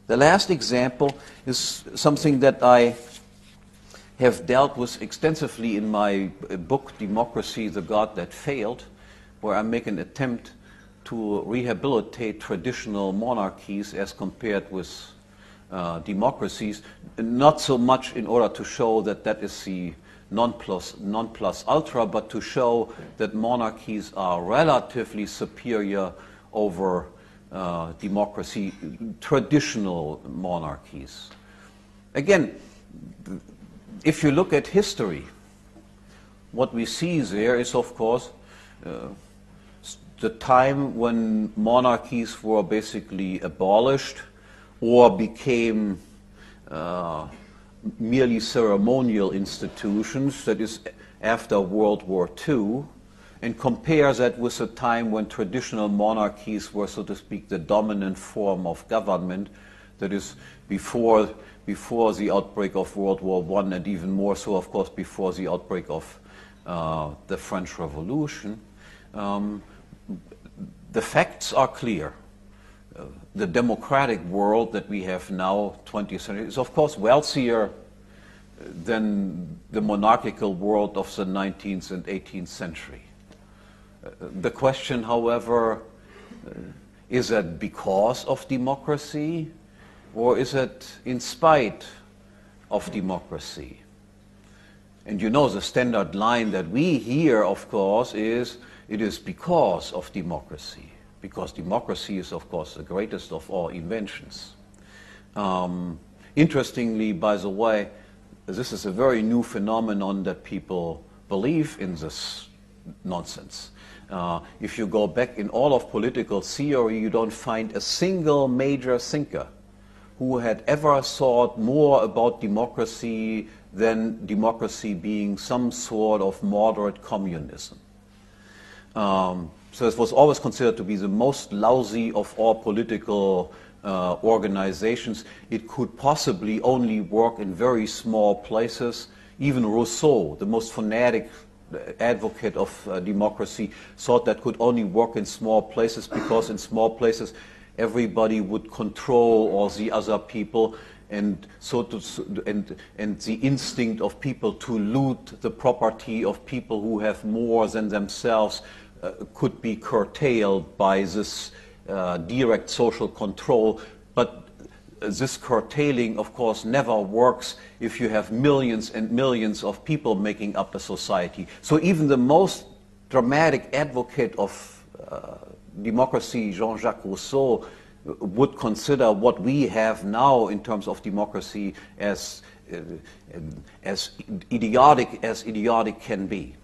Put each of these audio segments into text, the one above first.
The last example is something that I have dealt with extensively in my book, Democracy, the God That Failed, where I make an attempt to rehabilitate traditional monarchies as compared with democracies, not so much in order to show that that is the non plus ultra, but to show that monarchies are relatively superior over democracy, traditional monarchies. Again, if you look at history, what we see there is, of course, the time when monarchies were basically abolished or became merely ceremonial institutions, that is after World War II, and compare that with a time when traditional monarchies were, so to speak, the dominant form of government, that is before the outbreak of World War I, and even more so, of course, before the outbreak of the French Revolution. The facts are clear. The democratic world that we have now, 20th century, is of course wealthier than the monarchical world of the 19th and 18th century. The question, however, is that because of democracy, or is it in spite of democracy? And you know the standard line that we hear, of course, is it is because of democracy. Because democracy is, of course, the greatest of all inventions. Interestingly, by the way, this is a very new phenomenon that people believe in this nonsense. If you go back in all of political theory, you don't find a single major thinker who had ever thought more about democracy than democracy being some sort of moderate communism. So it was always considered to be the most lousy of all political organizations. It could possibly only work in very small places. Even Rousseau, the most fanatic advocate of democracy, thought that could only work in small places because in small places everybody would control all the other people, and and the instinct of people to loot the property of people who have more than themselves could be curtailed by this direct social control. But this curtailing, of course, never works if you have millions and millions of people making up a society. So even the most dramatic advocate of democracy, Jean-Jacques Rousseau, would consider what we have now in terms of democracy as idiotic can be.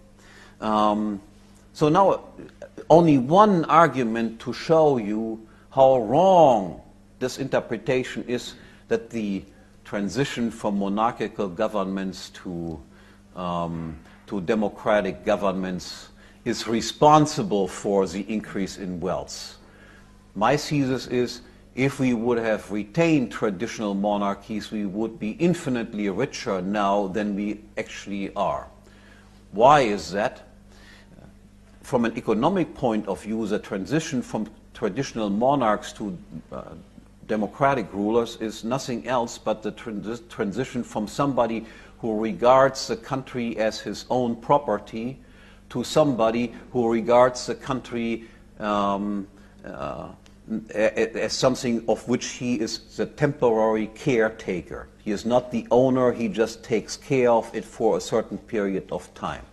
So now, only one argument to show you how wrong this interpretation is, that the transition from monarchical governments to democratic governments is responsible for the increase in wealth. My thesis is, if we would have retained traditional monarchies, we would be infinitely richer now than we actually are. Why is that? From an economic point of view, the transition from traditional monarchs to democratic rulers is nothing else but the transition from somebody who regards the country as his own property to somebody who regards the country as something of which he is the temporary caretaker. He is not the owner, he just takes care of it for a certain period of time.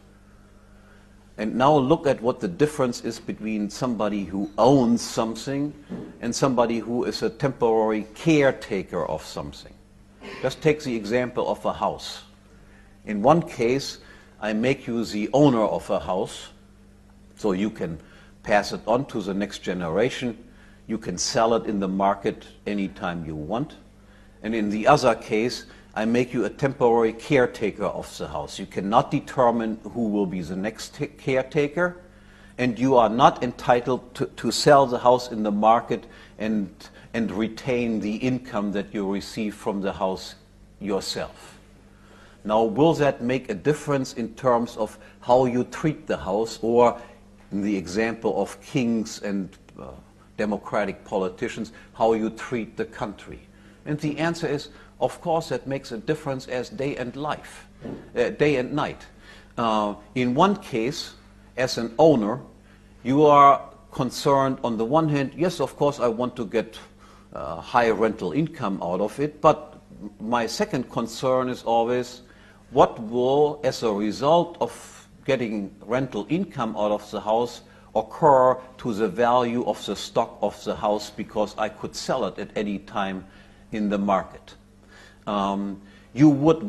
And now look at what the difference is between somebody who owns something and somebody who is a temporary caretaker of something. Just take the example of a house. In one case, I make you the owner of a house, so you can pass it on to the next generation. You can sell it in the market anytime you want. And in the other case, I make you a temporary caretaker of the house. You cannot determine who will be the next caretaker, and you are not entitled to sell the house in the market and retain the income that you receive from the house yourself. Now, will that make a difference in terms of how you treat the house, or in the example of kings and democratic politicians, how you treat the country? And the answer is, of course, that makes a difference as day and night. In one case, as an owner, you are concerned on the one hand, yes, of course, I want to get high rental income out of it, but my second concern is always, what will, as a result of getting rental income out of the house, occur to the value of the stock of the house, because I could sell it at any time in the market. You would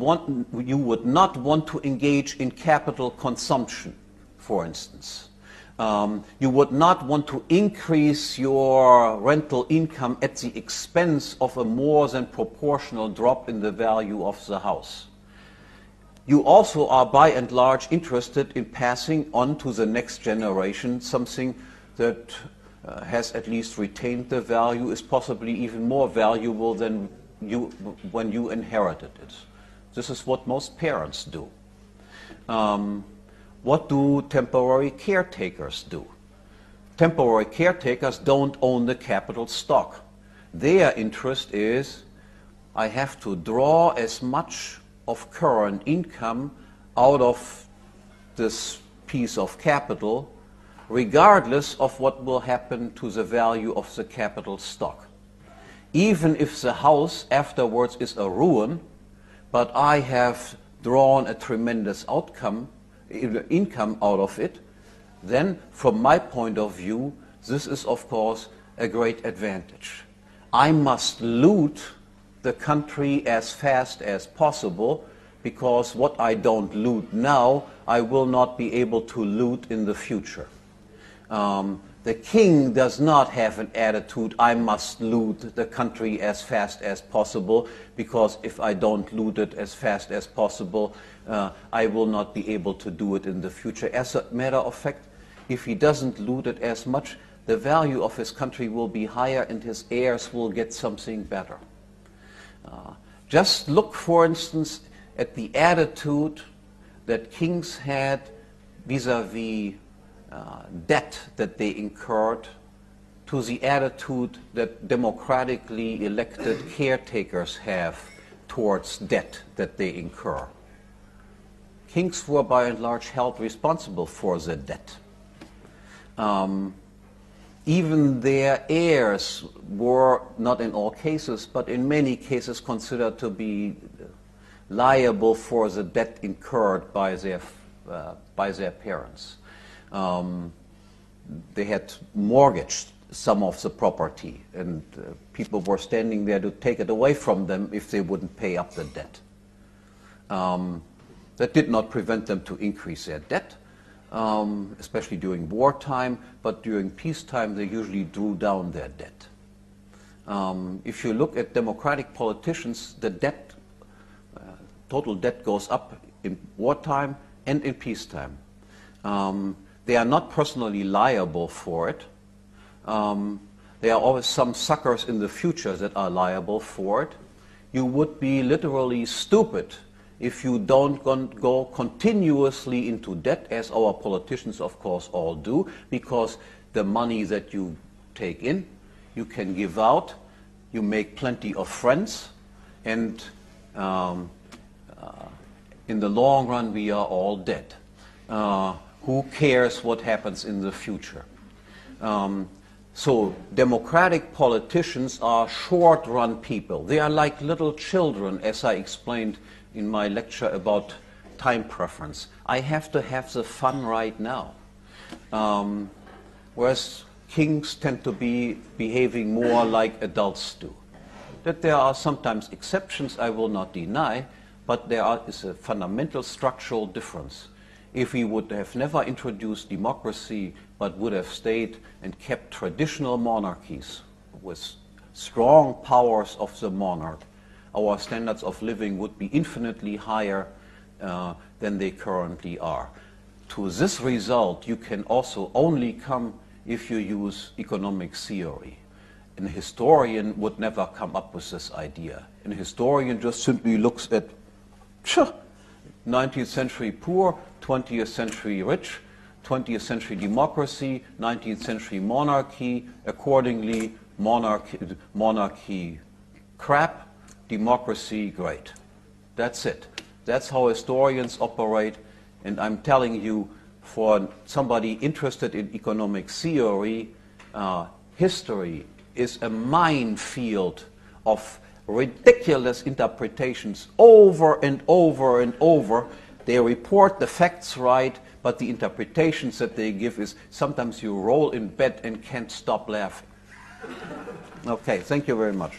not want to engage in capital consumption, for instance. You would not want to increase your rental income at the expense of a more than proportional drop in the value of the house. You also are by and large interested in passing on to the next generation something that has at least retained the value, is possibly even more valuable than when you inherited it. This is what most parents do. What do temporary caretakers do? Temporary caretakers don't own the capital stock. Their interest is, I have to draw as much of current income out of this piece of capital, regardless of what will happen to the value of the capital stock. Even if the house afterwards is a ruin, but I have drawn a tremendous income out of it, then from my point of view, this is of course a great advantage. I must loot the country as fast as possible, because what I don't loot now, I will not be able to loot in the future. The king does not have an attitude, I must loot the country as fast as possible, because if I don't loot it as fast as possible, I will not be able to do it in the future. As a matter of fact, if he doesn't loot it as much, the value of his country will be higher and his heirs will get something better. Just look, for instance, at the attitude that kings had vis-à-vis debt that they incurred, to the attitude that democratically elected caretakers have towards debt that they incur. Kings were by and large held responsible for the debt. Even their heirs were, not in all cases, but in many cases, considered to be liable for the debt incurred by their parents. They had mortgaged some of the property, and people were standing there to take it away from them if they wouldn't pay up the debt. That did not prevent them to increase their debt, especially during wartime, but during peacetime they usually drew down their debt. If you look at democratic politicians, the debt, total debt goes up in wartime and in peacetime. They are not personally liable for it. There are always some suckers in the future that are liable for it. You would be literally stupid if you don't go continuously into debt, as our politicians of course all do, because the money that you take in, you can give out, you make plenty of friends, and in the long run we are all dead. Who cares what happens in the future? So democratic politicians are short-run people. They are like little children, as I explained in my lecture about time preference. I have to have the fun right now. Whereas kings tend to be behaving more like adults do. That there are sometimes exceptions, I will not deny, but there is a fundamental structural difference. If we would have never introduced democracy, but would have stayed and kept traditional monarchies with strong powers of the monarch, our standards of living would be infinitely higher than they currently are. To this result, you can also only come if you use economic theory. An historian would never come up with this idea. An historian just simply looks at 19th century poor, 20th century rich, 20th century democracy, 19th century monarchy, accordingly monarchy crap, democracy, great. That's it. That's how historians operate, and I'm telling you, for somebody interested in economic theory, history is a minefield of ridiculous interpretations over and over and over. They report the facts right, but the interpretations that they give is sometimes you roll in bed and can't stop laughing. Okay, thank you very much.